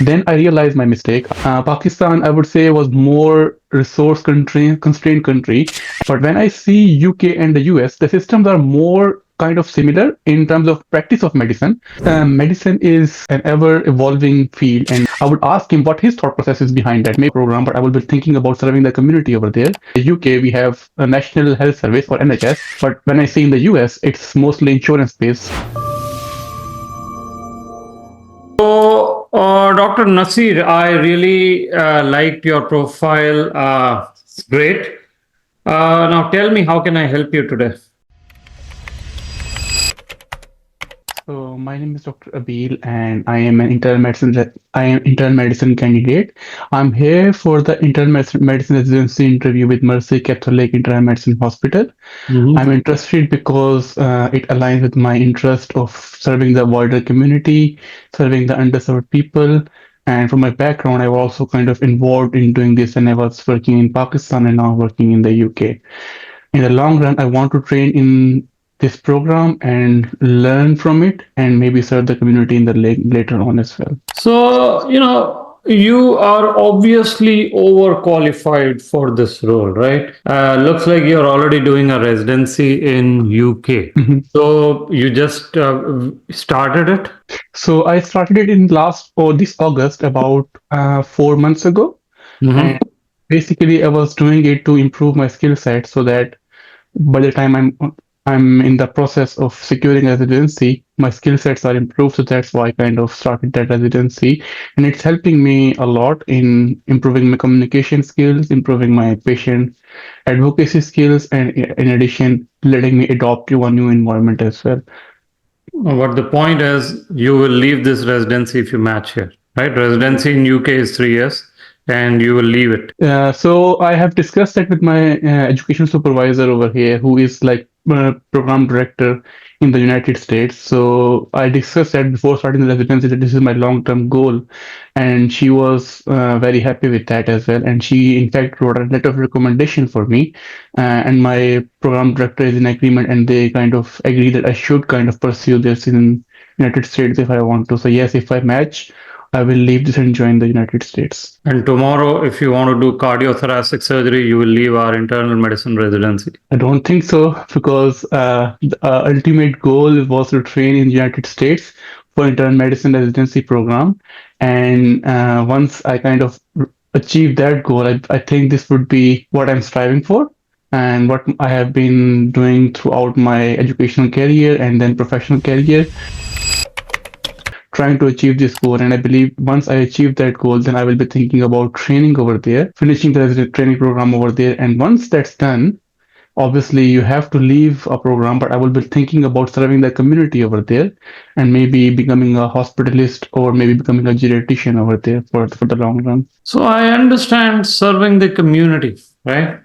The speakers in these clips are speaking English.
Then I realized my mistake. Pakistan, I would say, was more constrained country. But when I see UK and the US, the systems are more kind of similar in terms of practice of medicine. Medicine is an ever evolving field, and I would ask him what his thought process is behind that. Maybe program, but I will be thinking about serving the community over there. In the UK, we have a National Health Service or NHS, but when I see in the US, it's mostly insurance based. So, Dr. Nasir, I really liked your profile. Great. Now, tell me, how can I help you today? So my name is Dr. Abil, and I am an internal medicine. I am internal medicine candidate. I'm here for the internal medicine residency interview with Mercy Catholic Internal Medicine Hospital. I'm interested because it aligns with my interest of serving the wider community, serving the underserved people. And from my background, I was also kind of involved in doing this when I was working in Pakistan and now working in the UK. In the long run, I want to train in this program and learn from it and maybe serve the community in the later on as well. So, you are obviously overqualified for this role, right? Looks like you're already doing a residency in UK. Mhm. So you just started it? So I started it in last or this August about 4 months ago, and Mm-hmm. basically I was doing it to improve my skill set so that by the time I'm in the process of securing a residency, my skill sets are improved. So that's why I kind of started that residency, and it's helping me a lot in improving my communication skills, improving my patient advocacy skills, and in addition, letting me adopt to a new environment as well. But the point is, you will leave this residency if you match here, right? Residency in UK is 3 years, and you will leave it. So I have discussed that with my education supervisor over here, who is like program director in the United States. So I discussed that before starting the residency that this is my long-term goal, and she was very happy with that as well. And she, in fact, wrote a letter of recommendation for me, and my program director is in agreement, and they kind of agree that I should kind of pursue this in United States if I want to. So yes, if I match, I will leave this and join the United States. And tomorrow, if you want to do cardiothoracic surgery, you will leave our internal medicine residency. I don't think so because the ultimate goal was to train in the United States for internal medicine residency program, and once I kind of achieve that goal, I think this would be what I'm striving for and what I have been doing throughout my educational career and then professional career, trying to achieve this goal. And I believe once I achieve that goal, then I will be thinking about training over there, finishing the resident training program over there. And once that's done, obviously you have to leave a program, but I will be thinking about serving the community over there and maybe becoming a hospitalist or maybe becoming a geriatrician over there for the long run. So I understand serving the community, right?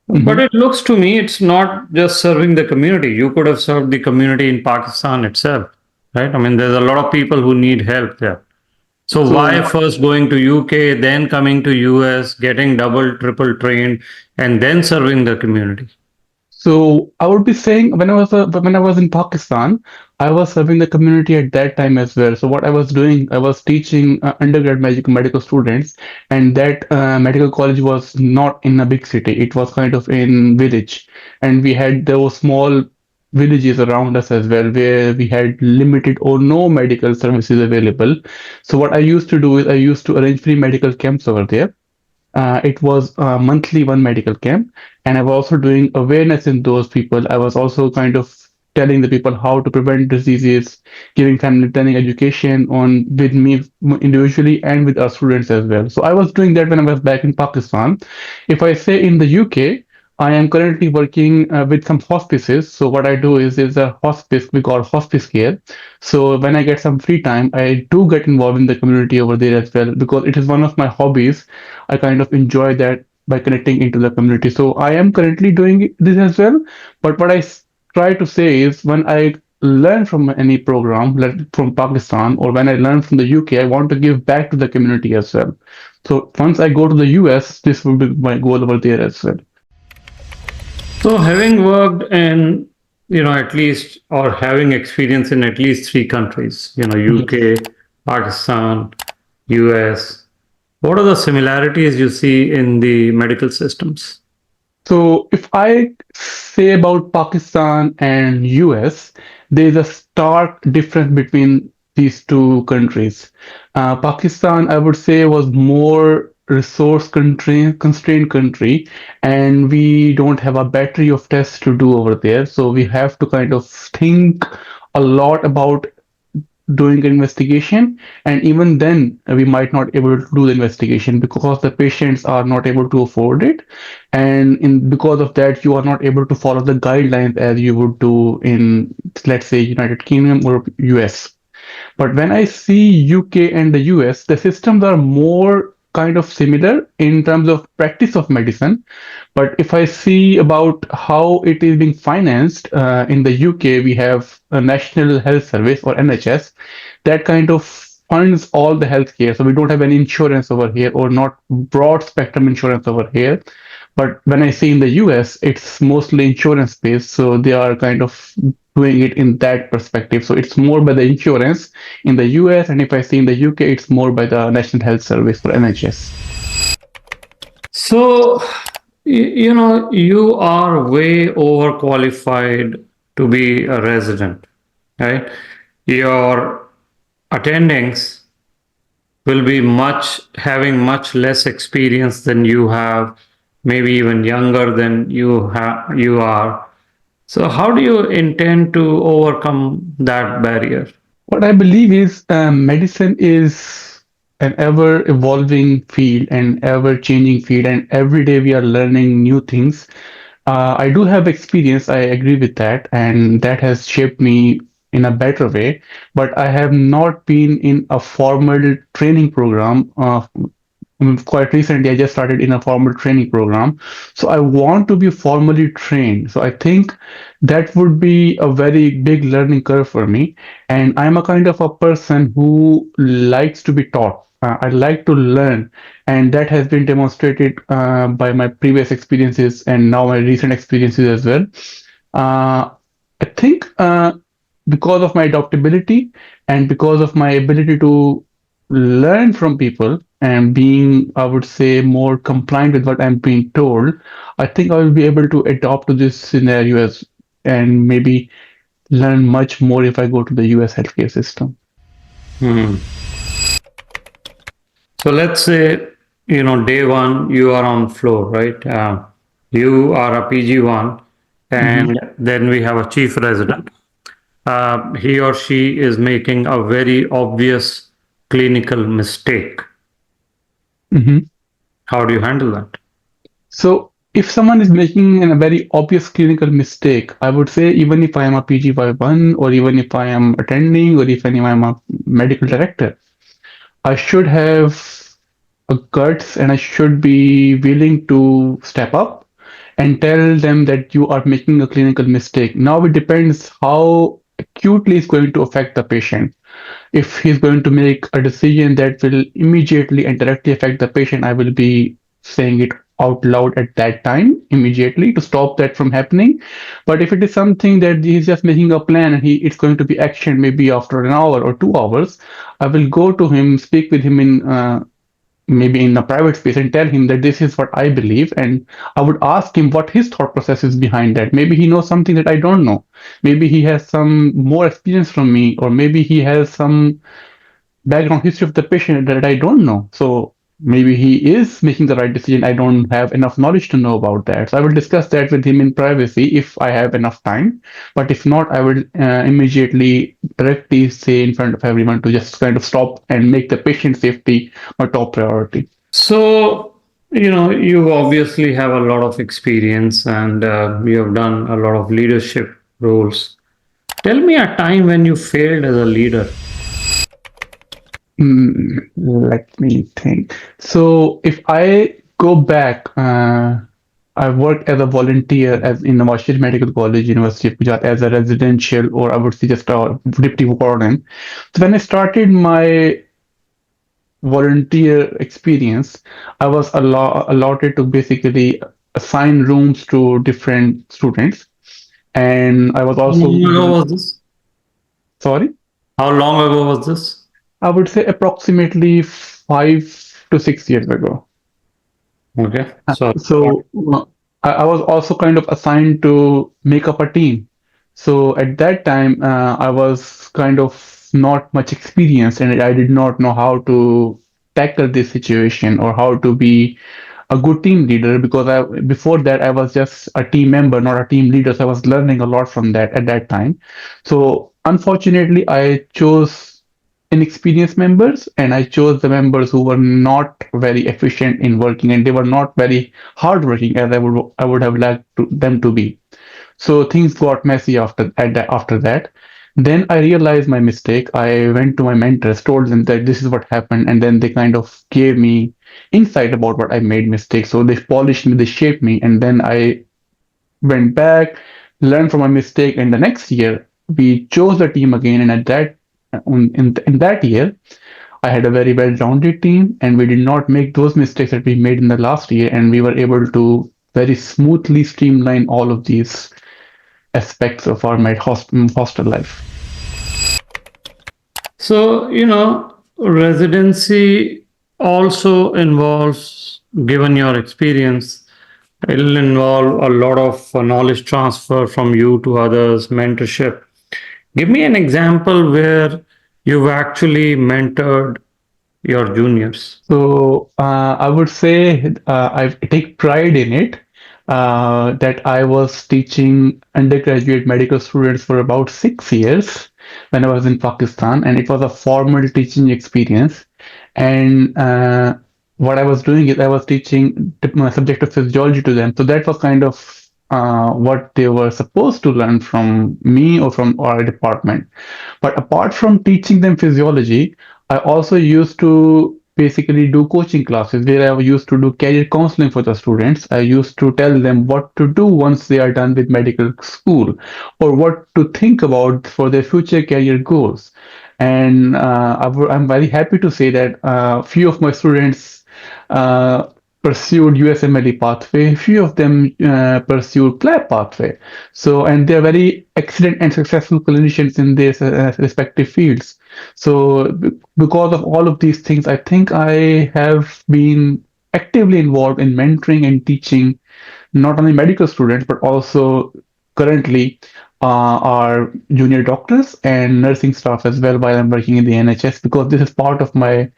But Mhm. it looks to me it's not just serving the community. You could have served the community in Pakistan itself, right? I mean, there's a lot of people who need help there. So why So first going to UK, then coming to US, getting double, triple trained, and then serving the community? So I would be saying when I was in Pakistan, I was serving the community at that time as well. So what I was doing, I was teaching undergrad medical students, and that medical college was not in a big city. It was kind of in village, and we had those small villages around us as well, where we had limited or no medical services available. So what I used to do is I used to arrange free medical camps over there. It was a monthly one medical camp, and I was also doing awareness in those people. I was also kind of telling the people how to prevent diseases, giving family planning education on with me individually and with our students as well. So I was doing that when I was back in Pakistan. If I say in the UK, I am currently working with some hospices. So what I do is a hospice we call hospice care. So when I get some free time, I do get involved in the community over there as well because it is one of my hobbies. I kind of enjoy that by connecting into the community. So I am currently doing this as well. But what try to say is when I learn from any program, like from Pakistan, or when I learn from the UK, I want to give back to the community as well. So once I go to the US, this will be my goal over there as well. So having worked in, at least, or having experience in at least three countries, UK, Pakistan, US. What are the similarities you see in the medical systems? So if I say about Pakistan and US, there is a stark difference between these two countries. Pakistan, I would say, was more constrained country, and we don't have a battery of tests to do over there. So we have to kind of think a lot about doing an investigation, and even then we might not able to do the investigation because the patients are not able to afford it, and in because of that you are not able to follow the guidelines as you would do in, let's say, United Kingdom or US. But when I see UK and the US, the systems are more kind of similar in terms of practice of medicine. But if I see about how it is being financed, in the UK, we have a National Health Service or NHS that kind of funds all the healthcare. So we don't have any insurance over here, or not broad spectrum insurance over here. But when I see in the US, it's mostly insurance based. So they are kind of doing it in that perspective. So it's more by the insurance in the US. And if I see in the UK, it's more by the National Health Service or NHS. So, you are way overqualified to be a resident, right? Your attendings will be having much less experience than you have, maybe even younger than you are. So, how do you intend to overcome that barrier? What I believe is medicine is an ever evolving field and ever changing field, and every day we are learning new things. I do have experience, I agree with that, and that has shaped me in a better way. But I have not been in a formal training program. Quite recently, I just started in a formal training program. So I want to be formally trained. So I think that would be a very big learning curve for me. And I'm a kind of a person who likes to be taught. I like to learn, and that has been demonstrated by my previous experiences and now my recent experiences as well. I think because of my adaptability and because of my ability to learn from people and being, I would say, more compliant with what I'm being told, I think I will be able to adapt to this scenario as and maybe learn much more if I go to the US healthcare system. Hmm. So let's say, day one, you are on floor, right? You are a PG1, Hmm. and then we have a chief resident. He or she is making a very obvious clinical mistake. Hmm. How do you handle that? So if someone is making a very obvious clinical mistake, I would say even if I am a PGY1 or even if I am attending or if I am a medical director, I should have a guts and I should be willing to step up and tell them that you are making a clinical mistake. Now it depends how acutely it's going to affect the patient. If he's going to make a decision that will immediately and directly affect the patient, I will be saying it out loud at that time immediately to stop that from happening. But if it is something that he's just making a plan and it's going to be action maybe after an hour or 2 hours, I will go to him, speak with him in maybe in a private space and tell him that this is what I believe. And I would ask him what his thought process is behind that. Maybe he knows something that I don't know. Maybe he has some more experience from me, or maybe he has some background history of the patient that I don't know. So maybe he is making the right decision. I don't have enough knowledge to know about that. So I will discuss that with him in privacy if I have enough time. But if not, I will immediately directly say in front of everyone to just kind of stop and make the patient safety my top priority. So, you obviously have a lot of experience and you have done a lot of leadership roles. Tell me a time when you failed as a leader. Let me think. So if I go back, I worked as a volunteer as in the Washington Medical College, University of Gujarat, as a residential, or I would say just a deputy warden. So when I started my volunteer experience, I was allotted to basically assign rooms to different students, and I was How also long ago given, was this? sorry, How long ago was this? I would say approximately 5 to 6 years ago. Okay. So what? So I was also kind of assigned to make up a team. So at that time, I was kind of not much experienced, and I did not know how to tackle this situation or how to be a good team leader, because I before that I was just a team member, not a team leader. So I was learning a lot from that at that time. So unfortunately, I chose inexperienced members, and I chose the members who were not very efficient in working, and they were not very hardworking as I would have liked them to be. So things got messy after that. Then I realized my mistake. I went to my mentors, told them that this is what happened, and then they kind of gave me insight about what I made mistakes. So they polished me, they shaped me, and then I went back, learned from my mistake, and the next year we chose the team again. And at that in that year, I had a very well-rounded team, and we did not make those mistakes that we made in the last year, and we were able to very smoothly streamline all of these aspects of our hostel life. So, residency also involves, given your experience, it'll involve a lot of knowledge transfer from you to others, mentorship. Give me an example where you've actually mentored your juniors. So I would say I take pride in it, that I was teaching undergraduate medical students for about 6 years when I was in Pakistan, and it was a formal teaching experience. And what I was doing is I was teaching the subject of physiology to them. So that was kind of what they were supposed to learn from me or from our department. But apart from teaching them physiology, I also used to basically do coaching classes where I used to do career counseling for the students. I used to tell them what to do once they are done with medical school, or what to think about for their future career goals. And I'm very happy to say that few of my students uh, pursued USMLE pathway, few of them pursued CLAP pathway. So, and they're very excellent and successful clinicians in their respective fields. So, because of all of these things, I think I have been actively involved in mentoring and teaching not only medical students but also currently our junior doctors and nursing staff as well while I'm working in the NHS, because this is part of my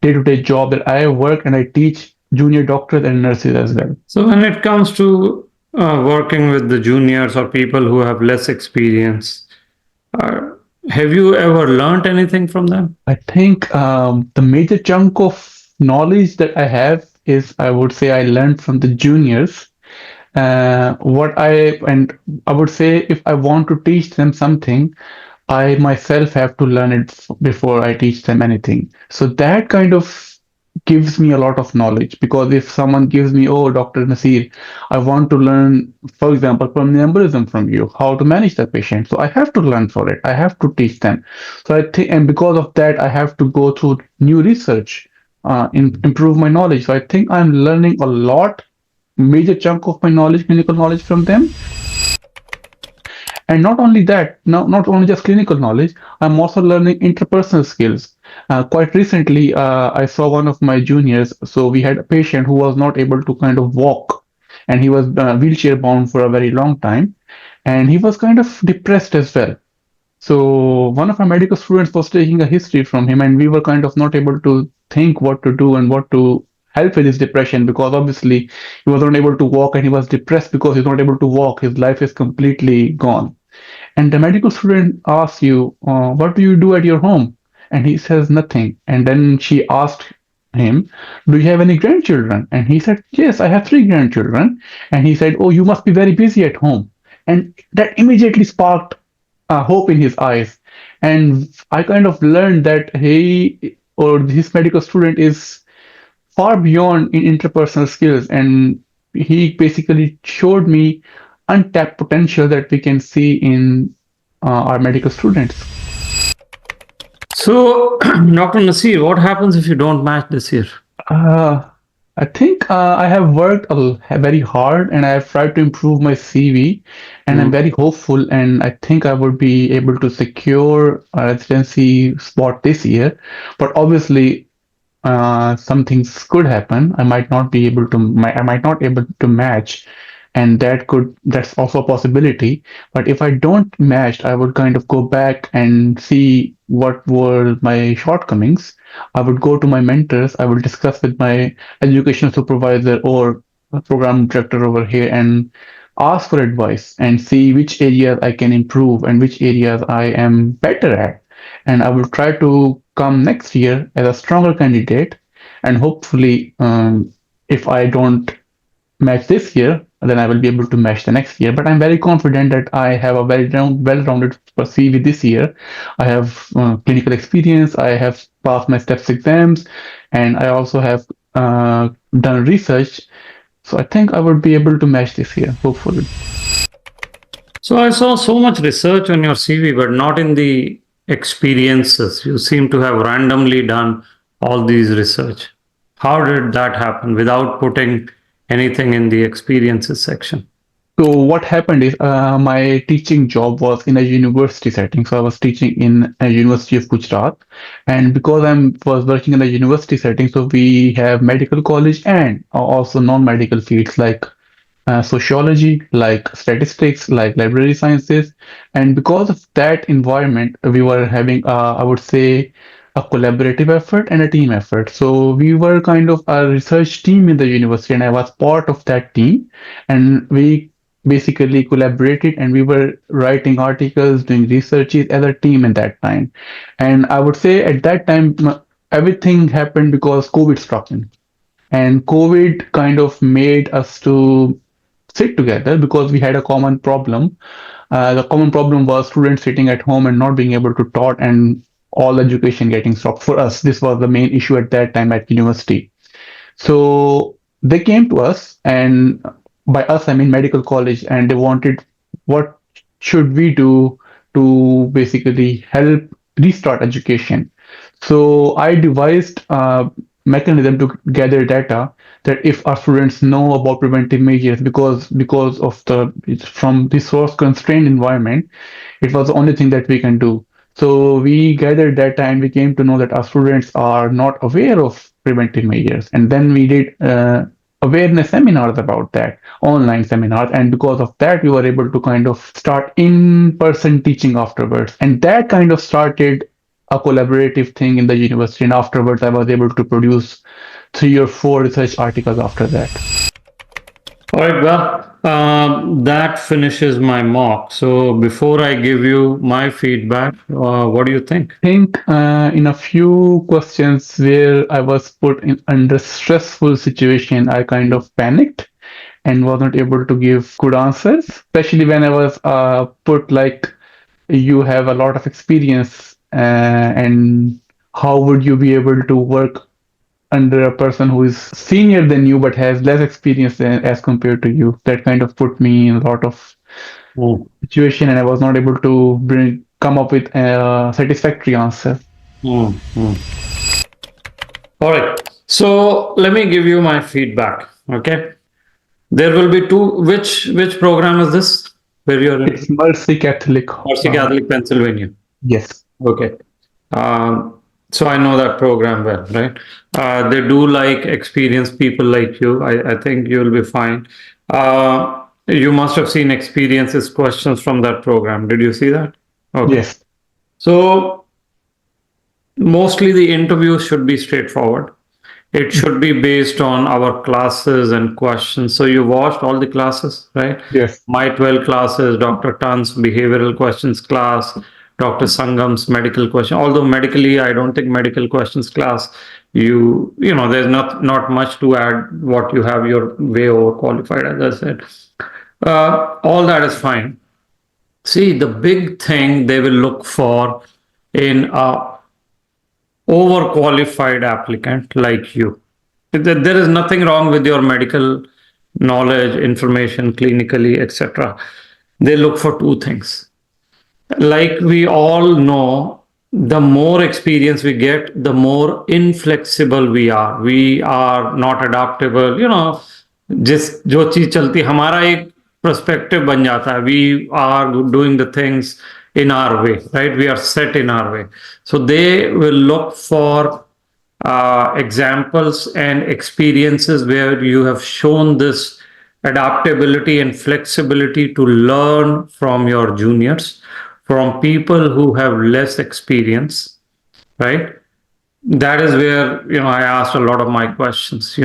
day-to-day job that I work and I teach junior doctors and nurses as well. So, when it comes to working with the juniors or people who have less experience, uh, have you ever learned anything from them? I think the major chunk of knowledge that I have is, I would say, I learned from the juniors. What I and I would say, if I want to teach them something, I myself have to learn it before I teach them anything. So that kind of gives me a lot of knowledge, because if someone gives me, oh, Dr. Nasir, I want to learn, for example, pulmonary embolism from you, how to manage the patient. So I have to learn for it. I have to teach them. So I think, and because of that, I have to go through new research, improve my knowledge. So I think I'm learning a lot, major chunk of my knowledge, clinical knowledge from them. And not only that, not only just clinical knowledge, I'm also learning interpersonal skills. Quite recently, I saw one of my juniors. So we had a patient who was not able to kind of walk, and he was wheelchair bound for a very long time, and he was kind of depressed as well. So one of our medical students was taking a history from him, and we were kind of not able to think what to do and what to help with his depression, because obviously he was not able to walk and he was depressed because he's not able to walk. His life is completely gone. And the medical student asks you, what do you do at your home? And he says nothing. And then she asked him, do you have any grandchildren? And he said, yes, I have three grandchildren. And he said, oh, you must be very busy at home. And that immediately sparked hope in his eyes. And I kind of learned that he or this medical student is far beyond in interpersonal skills, and he basically showed me untapped potential that we can see in our medical students. So, Dr. Nasir, what happens if you don't match this year? Uh, I think I have worked very hard, and I have tried to improve my CV, and I'm Mm. very hopeful, and I think I would be able to secure a residency spot this year. But obviously, some things could happen. I might not able to match, and that's also a possibility. But if I don't match, I would kind of go back and see what were my shortcomings. I would go to my mentors. I will discuss with my education supervisor or program director over here and ask for advice and see which areas I can improve and which areas I am better at. And I will try to come next year as a stronger candidate. And hopefully, if I don't match this year, then I will be able to match the next year. But I'm very confident that I have a well-rounded CV this year. I have clinical experience. I have passed my STEPS exams, and I also have done research. So I think I would be able to match this year, hopefully. So I saw so much research on your CV, but not in the experiences. You seem to have randomly done all these research. How did that happen without putting anything in the experiences section? So what happened is my teaching job was in a university setting. So I was teaching in a University of Gujarat, and because I was working in a university setting, so we have medical college and also non-medical fields like sociology, like statistics, like library sciences. And because of that environment, we were having, I would say, a collaborative effort and a team effort. So we were kind of a research team in the university, and I was part of that team. And we basically collaborated and we were writing articles, doing researches as a team at that time. And I would say at that time, everything happened because COVID struck in. And COVID kind of made us to sit together because we had a common problem. The common problem was students sitting at home and not being able to taught and all education getting stopped. For us, this was the main issue at that time at university. So they came to us, and by us, I mean medical college, and they wanted what should we do to basically help restart education. So I devised a mechanism to gather data that if our students know about preventive measures because of the it's from resource constrained environment, it was the only thing that we can do. So we gathered data and we came to know that our students are not aware of preventive measures. And then we did awareness seminars about that, online seminars. And because of that, we were able to kind of start in person teaching afterwards. And that kind of started a collaborative thing in the university. And afterwards, I was able to produce 3 or 4 research articles after that. All right, well, that finishes my mock. So before I give you my feedback, what do you think? Think in a few questions where I was put in under stressful situation, I kind of panicked and was not able to give good answers, especially when I was put like you have a lot of experience and how would you be able to work under a person who is senior than you but has less experience as compared to you. That kind of put me in a lot of Mm, situation and I was not able to come up with a satisfactory answer. mm, mm. All right. So let me give you my feedback. Okay. There will be two. Which program is this? Where you're It's in? Mercy Catholic. Mercy Catholic, Pennsylvania. Yes. Okay. Um, so I know that program well, right? They do like experienced people like you. I think you'll be fine. You must have seen experiences questions from that program. Did you see that? Okay. Yes. So mostly the interviews should be straightforward. It should be based on our classes and questions. So you watched all the classes, right? Yes. My 12 classes, Dr. Tan's behavioral questions class, Dr. Sangam's medical question. Although medically, I don't think medical questions class, there's not much to add. What you have, you're way overqualified, as I said. All that is fine. See, the big thing they will look for in a overqualified applicant like you. There is nothing wrong with your medical knowledge, information, clinically, etc. They look for two things. Like we all know, the more experience we get, the more inflexible we are. We are not adaptable. जिस जो चीज चलती हमारा एक perspective बन जाता है. We are doing the things in our way, right? We are set in our way. So they will look for examples and experiences where you have shown this adaptability and flexibility to learn from your juniors, from people who have less experience, right? That is where I asked a lot of my questions.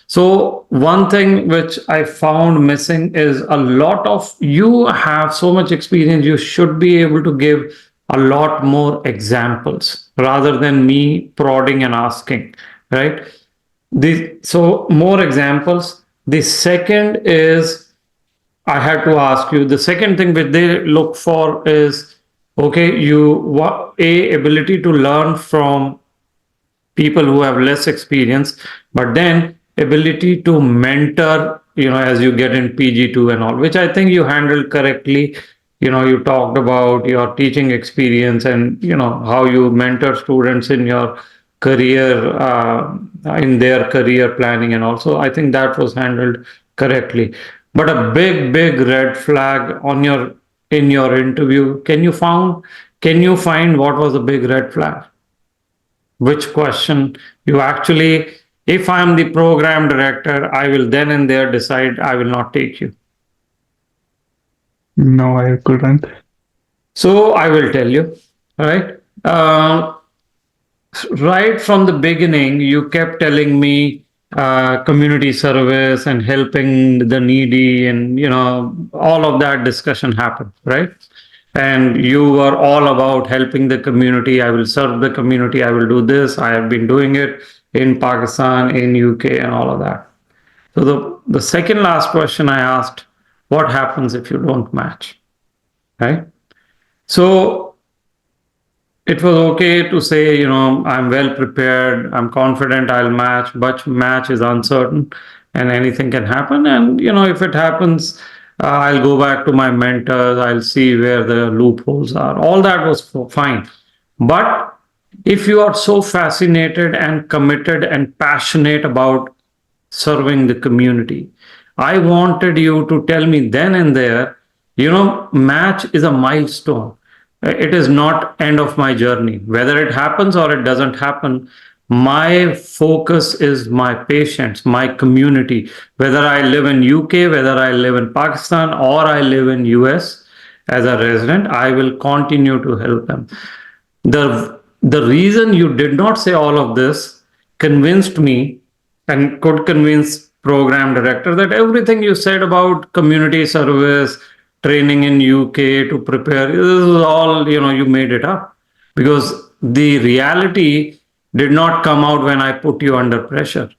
So one thing which I found missing is a lot of, you have so much experience, you should be able to give a lot more examples rather than me prodding and asking, right? So more examples. The second is, I had to ask you, the second thing which they look for is, okay, ability to learn from people who have less experience, but then ability to mentor, as you get in PG2 and all, which I think you handled correctly. You talked about your teaching experience and, how you mentor students in your career, in their career planning. And also, I think that was handled correctly. But a big, big red flag in your interview, can you find what was a big red flag? Which question you actually, if I'm the program director, I will then and there decide I will not take you. No, I couldn't. So I will tell you, right? Right from the beginning, you kept telling me community service and helping the needy, and all of that discussion happened, right? And you were all about helping the community. I will serve the community. I will do this. I have been doing it in Pakistan, in UK, and all of that. So the second last question I asked, what happens if you don't match, right? So it was okay to say, I'm well prepared, I'm confident I'll match, but match is uncertain and anything can happen. And, if it happens, I'll go back to my mentors, I'll see where the loopholes are. All that was fine. But if you are so fascinated and committed and passionate about serving the community, I wanted you to tell me then and there, match is a milestone. It is not end of my journey. Whether it happens or it doesn't happen, my focus is my patients, my community. Whether I live in UK, whether I live in Pakistan, or I live in US as a resident, I will continue to help them. The reason you did not say all of this convinced me and could convince program director that everything you said about community service, training in UK to prepare, this is all, you made it up, because the reality did not come out when I put you under pressure,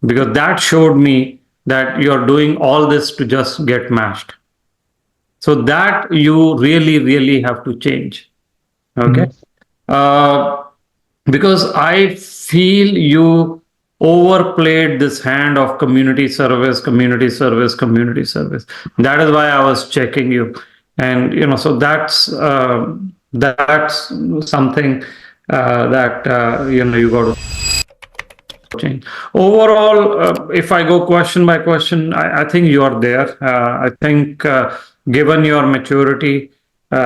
because that showed me that you're doing all this to just get matched. So that you really, really have to change. Okay. Mm. Uh, because I feel you overplayed this hand of community service, community service, community service. That is why I was checking you, and so that's something that you got to change. Overall, if I go question by question, I think you are there. I think, given your maturity,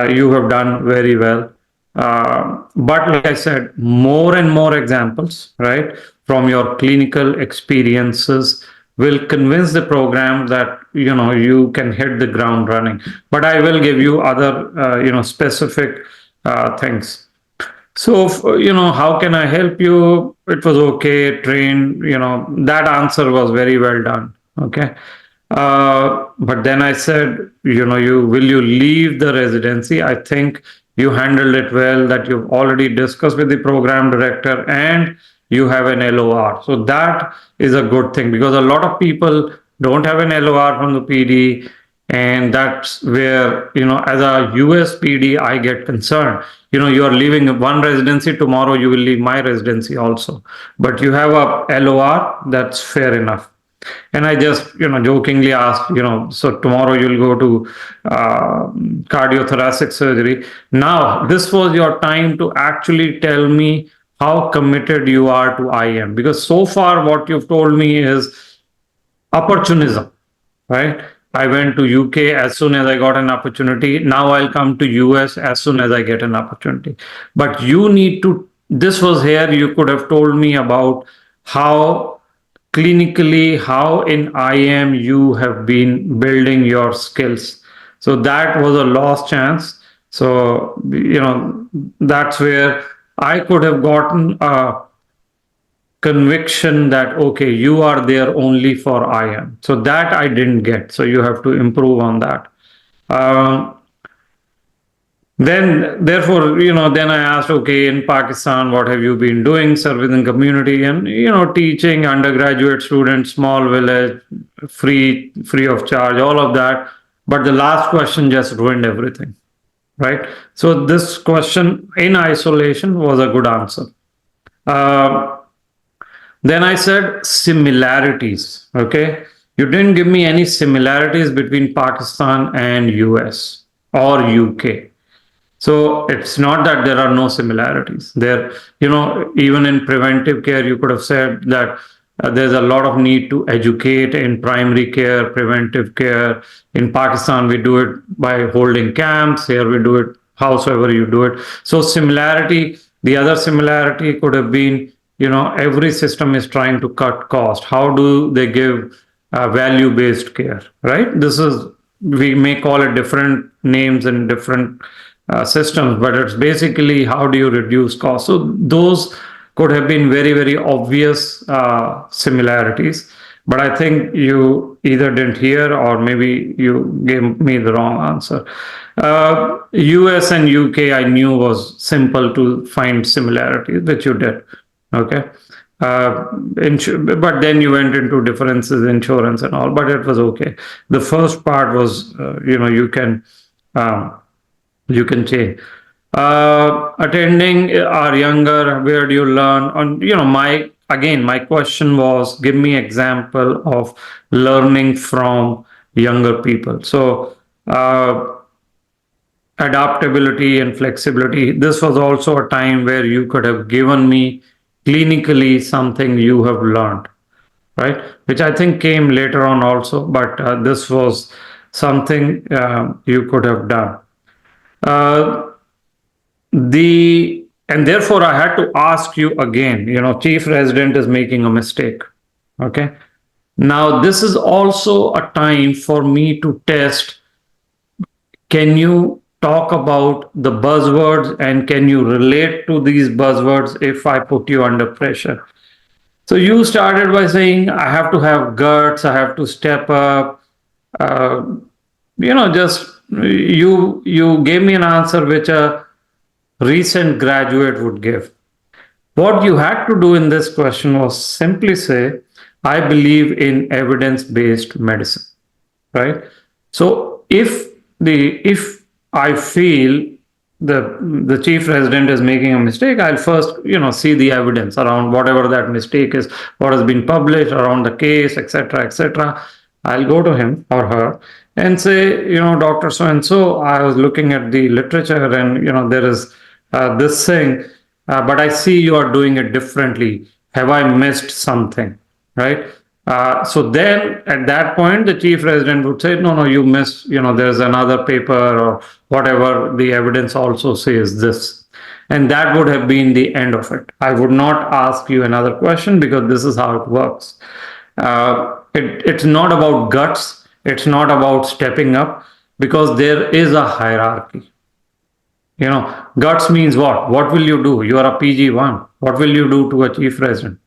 you have done very well. But like I said, more and more examples, right, from your clinical experiences will convince the program that you can hit the ground running. But I will give you other specific things. So, how can I help you? It was okay, train, that answer was very well done. Okay. But then I said, will you leave the residency? I think you handled it well, that you've already discussed with the program director and you have an LOR. So that is a good thing, because a lot of people don't have an LOR from the PD. And that's where, as a US PD, I get concerned. You are leaving one residency, tomorrow you will leave my residency also. But you have a LOR, that's fair enough. And I just, jokingly asked, so tomorrow you'll go to cardiothoracic surgery. Now, this was your time to actually tell me how committed you are to IM. Because so far, what you've told me is opportunism, right? I went to UK as soon as I got an opportunity. Now I'll come to US as soon as I get an opportunity. But you need to this was here, you could have told me about how clinically, how in IM you have been building your skills. So that was a lost chance. So, that's where I could have gotten a conviction that, okay, you are there only for IM. So that I didn't get. So you have to improve on that. Um, then, therefore, then I asked, okay, in Pakistan, what have you been doing, serving community, and teaching undergraduate students, small village, free of charge, all of that. But the last question just ruined everything, right? So this question in isolation was a good answer. Uh, then I said similarities. Okay, you didn't give me any similarities between Pakistan and US or UK. So it's not that there are no similarities. There, even in preventive care, you could have said that there's a lot of need to educate in primary care, preventive care. In Pakistan, we do it by holding camps. Here, we do it howsoever you do it. So similarity, the other similarity could have been, every system is trying to cut cost. How do they give value-based care, right? This is, we may call it different names and different systems, but it's basically how do you reduce cost. So those could have been very, very obvious similarities, but I think you either didn't hear or maybe you gave me the wrong answer. US and UK I knew was simple to find similarities, which you did. Okay. But then you went into differences, insurance and all, but it was okay. The first part was, um, you can change. Attending are younger, where do you learn? On, my question was, give me example of learning from younger people. So adaptability and flexibility. This was also a time where you could have given me clinically something you have learned, right? Which I think came later on also, but this was something you could have done. Uh, the and therefore I had to ask you again. Chief resident is making a mistake. Okay. Now this is also a time for me to test. Can you talk about the buzzwords and can you relate to these buzzwords if I put you under pressure? So you started by saying I have to have guts, I have to step up. Uh, just you gave me an answer which a recent graduate would give. What you had to do in this question was simply say, I believe in evidence based medicine, right? So if I feel the chief resident is making a mistake, I'll first see the evidence around whatever that mistake is, what has been published around the case, etc., etc. I'll go to him or her and say, Doctor So and so, I was looking at the literature and there is this thing, but I see you are doing it differently. Have I missed something, right? So then at that point, the chief resident would say, no, you missed, there's another paper or whatever, the evidence also says this. And that would have been the end of it. I would not ask you another question because this is how it works. It's not about guts. It's not about stepping up because there is a hierarchy. Guts means what? What will you do? You are a PG1. What will you do to a chief resident?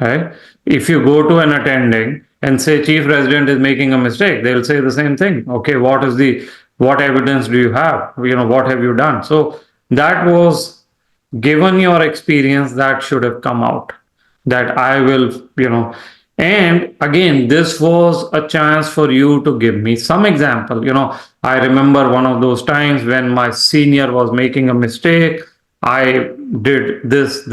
Right? If you go to an attending and say chief resident is making a mistake, they'll say the same thing. Okay, what evidence do you have? What have you done? So that was, given your experience, that should have come out. That I will, and again, this was a chance for you to give me some example. I remember one of those times when my senior was making a mistake. I did this,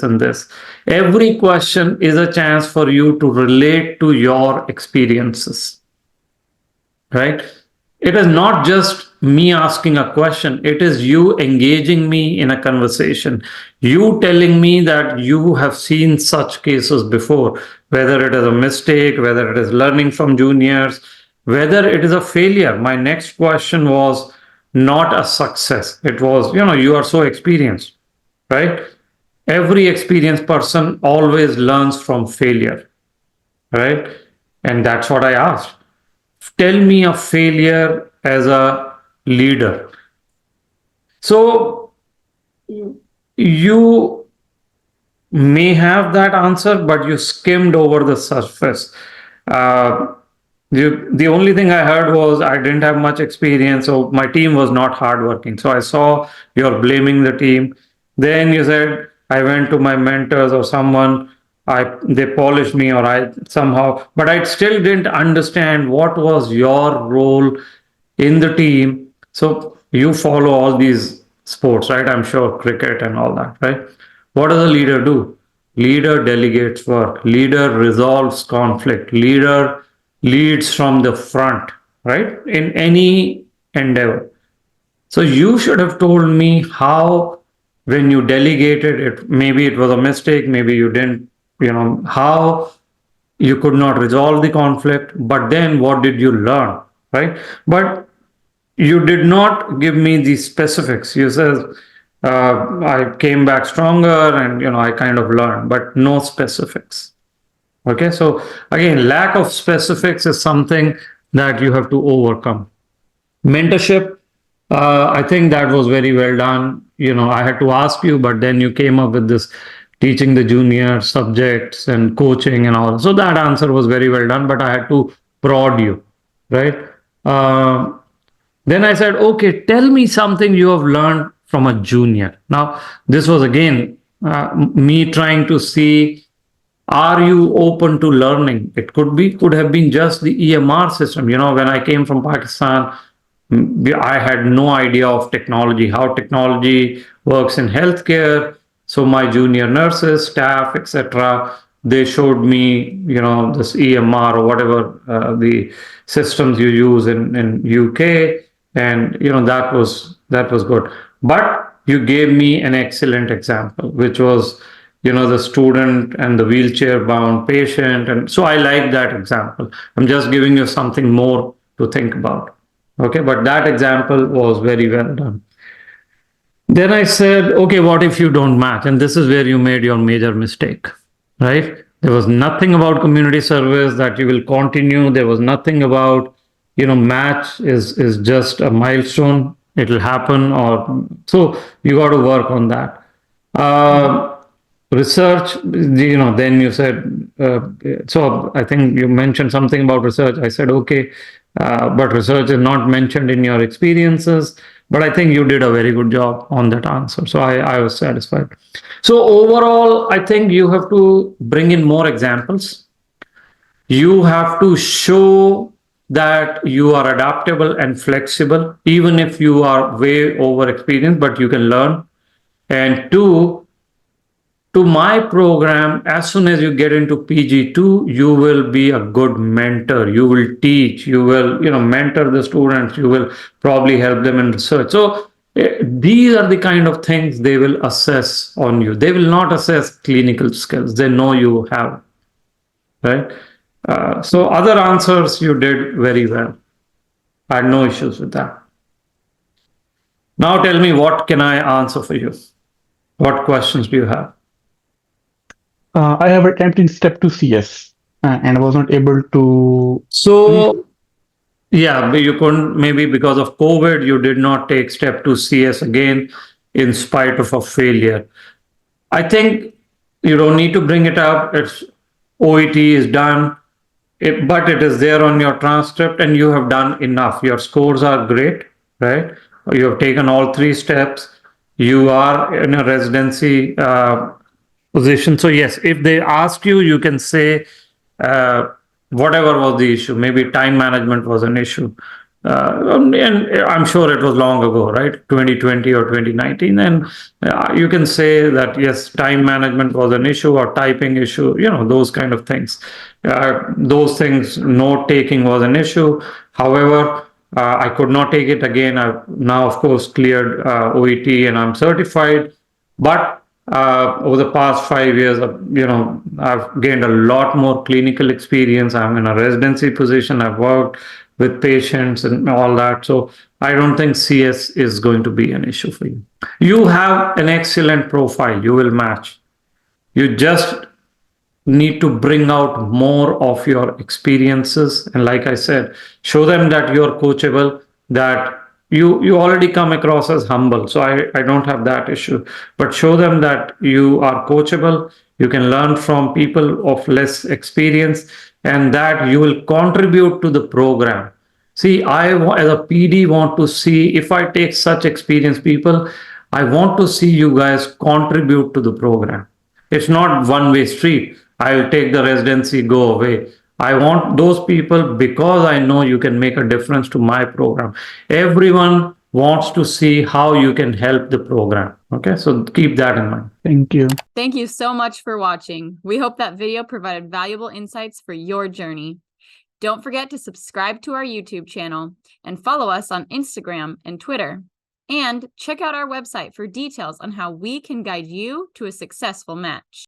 and this. Every question is a chance for you to relate to your experiences, right? It is not just me asking a question, it is you engaging me in a conversation, you telling me that you have seen such cases before, whether it is a mistake, whether it is learning from juniors, whether it is a failure. My next question was not a success, it was, you are so experienced. right? Every experienced person always learns from failure, right? And that's what I asked. Tell me a failure as a leader. So you may have that answer, but you skimmed over the surface. Uh, the only thing I heard was I didn't have much experience, so my team was not hardworking. So I saw you're blaming the team. Then you said I went to my mentors or someone. They polished me, or I somehow, but I still didn't understand what was your role in the team. So you follow all these sports, right? I'm sure cricket and all that, right? What does a leader do? Leader delegates work. Leader resolves conflict. Leader leads from the front, right? In any endeavor. So you should have told me how, when you delegated it, maybe it was a mistake, maybe you didn't, how you could not resolve the conflict, but then what did you learn, right? But you did not give me the specifics. You said I came back stronger, and I kind of learned, but no specifics. Okay, so again, lack of specifics is something that you have to overcome. Mentorship, I think that was very well done. I had to ask you, but then you came up with this teaching the junior subjects and coaching and all. So that answer was very well done, but I had to prod you, right? Uh, then I said, okay, tell me something you have learned from a junior. Now, this was again me trying to see, are you open to learning? It could have been just the EMR system. When I came from Pakistan, I had no idea of technology, how technology works in healthcare. So my junior nurses, staff, etc., they showed me, this EMR or whatever the systems you use in UK, and that was good. But you gave me an excellent example, which was the student and the wheelchair bound patient, and so I like that example. I'm just giving you something more to think about. Okay, but that example was very well done. Then I said, okay, what if you don't match? And this is where you made your major mistake, right? There was nothing about community service that you will continue. There was nothing about, match is just a milestone. It'll happen, or so you got to work on that. Uh, Research, then you said, so I think you mentioned something about research. I said, okay, but research is not mentioned in your experiences. But I think you did a very good job on that answer. So I was satisfied. So overall, I think you have to bring in more examples. You have to show that you are adaptable and flexible, even if you are way over experienced, but you can learn. And two, to my program, as soon as you get into PG2, you will be a good mentor. You will teach, you will, mentor the students, you will probably help them in research. So these are the kind of things they will assess on you. They will not assess clinical skills. They know you have, right? So other answers you did very well. I had no issues with that. Now tell me, what can I answer for you? What questions do you have? I have attempted step to CS and I was not able to finish. So yeah, but you couldn't, maybe because of COVID, you did not take step to CS again in spite of a failure. I think you don't need to bring it up. It's OET is done, but it is there on your transcript and you have done enough. Your scores are great, right? You have taken all three steps. You are in a residency position. So yes, if they ask you, you can say uh, whatever was the issue. Maybe time management was an issue, and I'm sure it was long ago, right? 2020 or 2019, and you can say that yes, time management was an issue or typing issue. Those kind of things. Those things, note taking was an issue. However, I could not take it again. I've now, of course, cleared OET and I'm certified. But over the past 5 years, I've gained a lot more clinical experience. I'm in a residency position. I've worked with patients and all that. So I don't think CS is going to be an issue for you. You have an excellent profile, you will match. You just need to bring out more of your experiences, and like I said, show them that you're coachable, that you already come across as humble, so I don't have that issue, but show them that you are coachable, you can learn from people of less experience, and that you will contribute to the program. See, as a PD, want to see if I take such experienced people, I want to see you guys contribute to the program. It's not one way street. I'll take the residency, go away. I want those people because I know you can make a difference to my program. Everyone wants to see how you can help the program. Okay, so keep that in mind. Thank you. Thank you so much for watching. We hope that video provided valuable insights for your journey. Don't forget to subscribe to our YouTube channel and follow us on Instagram and Twitter. And check out our website for details on how we can guide you to a successful match.